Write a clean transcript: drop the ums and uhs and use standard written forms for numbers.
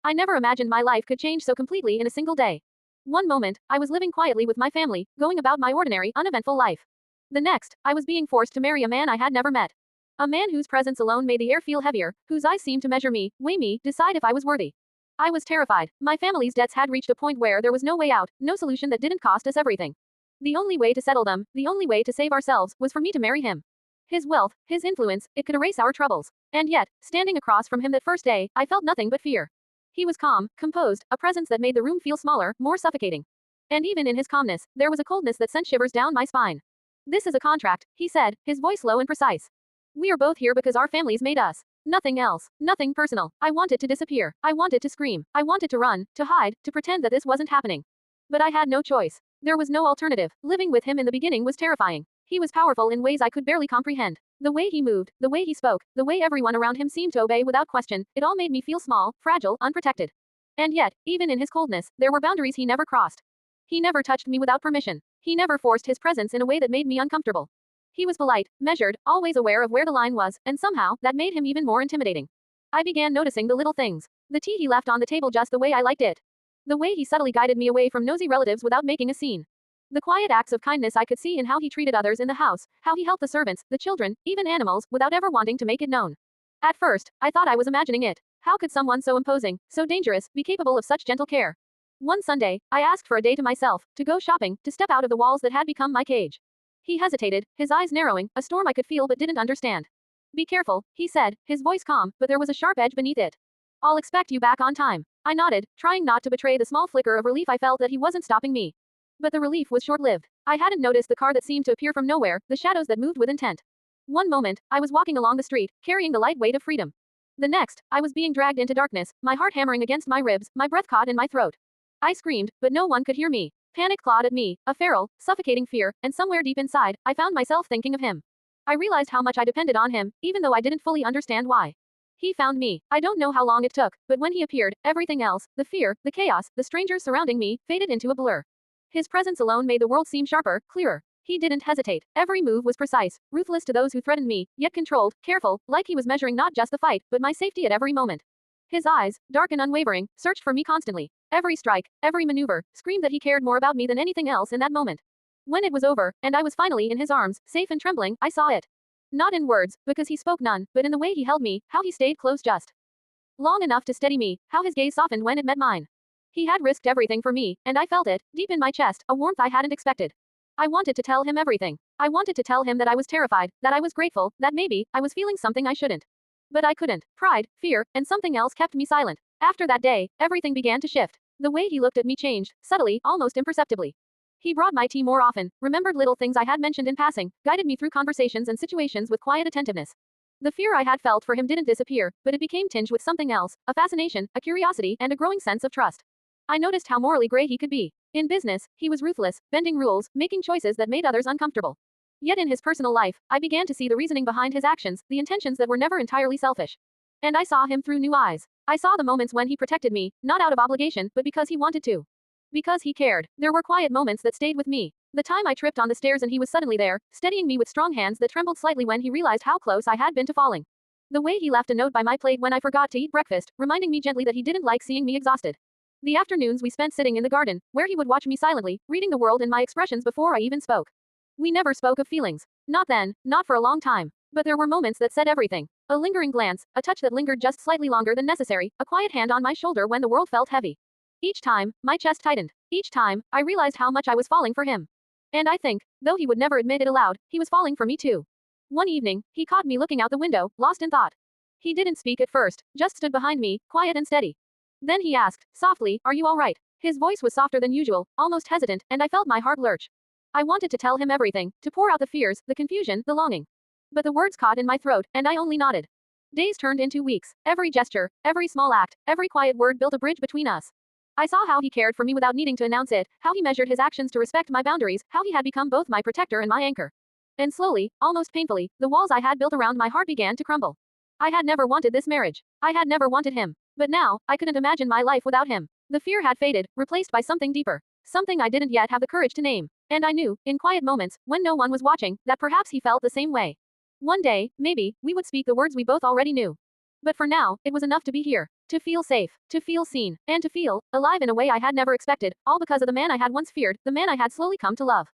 I never imagined my life could change so completely in a single day. One moment, I was living quietly with my family, going about my ordinary, uneventful life. The next, I was being forced to marry a man I had never met. A man whose presence alone made the air feel heavier, whose eyes seemed to measure me, weigh me, decide if I was worthy. I was terrified. My family's debts had reached a point where there was no way out, no solution that didn't cost us everything. The only way to settle them, the only way to save ourselves, was for me to marry him. His wealth, his influence, it could erase our troubles. And yet, standing across from him that first day, I felt nothing but fear. He was calm, composed, a presence that made the room feel smaller, more suffocating. And even in his calmness, there was a coldness that sent shivers down my spine. This is a contract, he said, his voice low and precise. We are both here because our families made us. Nothing else. Nothing personal. I wanted to disappear. I wanted to scream. I wanted to run, to hide, to pretend that this wasn't happening. But I had no choice. There was no alternative. Living with him in the beginning was terrifying. He was powerful in ways I could barely comprehend. The way he moved, the way he spoke, the way everyone around him seemed to obey without question, it all made me feel small, fragile, unprotected. And yet, even in his coldness, there were boundaries he never crossed. He never touched me without permission. He never forced his presence in a way that made me uncomfortable. He was polite, measured, always aware of where the line was, and somehow, that made him even more intimidating. I began noticing the little things. The tea he left on the table just the way I liked it. The way he subtly guided me away from nosy relatives without making a scene. The quiet acts of kindness I could see in how he treated others in the house, how he helped the servants, the children, even animals, without ever wanting to make it known. At first, I thought I was imagining it. How could someone so imposing, so dangerous, be capable of such gentle care? One Sunday, I asked for a day to myself, to go shopping, to step out of the walls that had become my cage. He hesitated, his eyes narrowing, a storm I could feel but didn't understand. Be careful, he said, his voice calm, but there was a sharp edge beneath it. I'll expect you back on time. I nodded, trying not to betray the small flicker of relief I felt that he wasn't stopping me. But the relief was short-lived. I hadn't noticed the car that seemed to appear from nowhere, the shadows that moved with intent. One moment, I was walking along the street, carrying the light weight of freedom. The next, I was being dragged into darkness, my heart hammering against my ribs, my breath caught in my throat. I screamed, but no one could hear me. Panic clawed at me, a feral, suffocating fear, and somewhere deep inside, I found myself thinking of him. I realized how much I depended on him, even though I didn't fully understand why. He found me. I don't know how long it took, but when he appeared, everything else, the fear, the chaos, the strangers surrounding me, faded into a blur. His presence alone made the world seem sharper, clearer. He didn't hesitate. Every move was precise, ruthless to those who threatened me, yet controlled, careful, like he was measuring not just the fight, but my safety at every moment. His eyes, dark and unwavering, searched for me constantly. Every strike, every maneuver, screamed that he cared more about me than anything else in that moment. When it was over, and I was finally in his arms, safe and trembling, I saw it. Not in words, because he spoke none, but in the way he held me, how he stayed close just long enough to steady me, how his gaze softened when it met mine. He had risked everything for me, and I felt it, deep in my chest, a warmth I hadn't expected. I wanted to tell him everything. I wanted to tell him that I was terrified, that I was grateful, that maybe, I was feeling something I shouldn't. But I couldn't. Pride, fear, and something else kept me silent. After that day, everything began to shift. The way he looked at me changed, subtly, almost imperceptibly. He brought my tea more often, remembered little things I had mentioned in passing, guided me through conversations and situations with quiet attentiveness. The fear I had felt for him didn't disappear, but it became tinged with something else, a fascination, a curiosity, and a growing sense of trust. I noticed how morally gray he could be. In business, he was ruthless, bending rules, making choices that made others uncomfortable. Yet in his personal life, I began to see the reasoning behind his actions, the intentions that were never entirely selfish. And I saw him through new eyes. I saw the moments when he protected me, not out of obligation, but because he wanted to. Because he cared. There were quiet moments that stayed with me. The time I tripped on the stairs and he was suddenly there, steadying me with strong hands that trembled slightly when he realized how close I had been to falling. The way he left a note by my plate when I forgot to eat breakfast, reminding me gently that he didn't like seeing me exhausted. The afternoons we spent sitting in the garden, where he would watch me silently, reading the world in my expressions before I even spoke. We never spoke of feelings. Not then, not for a long time. But there were moments that said everything. A lingering glance, a touch that lingered just slightly longer than necessary, a quiet hand on my shoulder when the world felt heavy. Each time, my chest tightened. Each time, I realized how much I was falling for him. And I think, though he would never admit it aloud, he was falling for me too. One evening, he caught me looking out the window, lost in thought. He didn't speak at first, just stood behind me, quiet and steady. Then he asked, softly, "Are you all right?" His voice was softer than usual, almost hesitant, and I felt my heart lurch. I wanted to tell him everything, to pour out the fears, the confusion, the longing. But the words caught in my throat, and I only nodded. Days turned into weeks. Every gesture, every small act, every quiet word built a bridge between us. I saw how he cared for me without needing to announce it, how he measured his actions to respect my boundaries, how he had become both my protector and my anchor. And slowly, almost painfully, the walls I had built around my heart began to crumble. I had never wanted this marriage. I had never wanted him. But now, I couldn't imagine my life without him. The fear had faded, replaced by something deeper. Something I didn't yet have the courage to name. And I knew, in quiet moments, when no one was watching, that perhaps he felt the same way. One day, maybe, we would speak the words we both already knew. But for now, it was enough to be here. To feel safe, to feel seen, and to feel alive in a way I had never expected, all because of the man I had once feared, the man I had slowly come to love.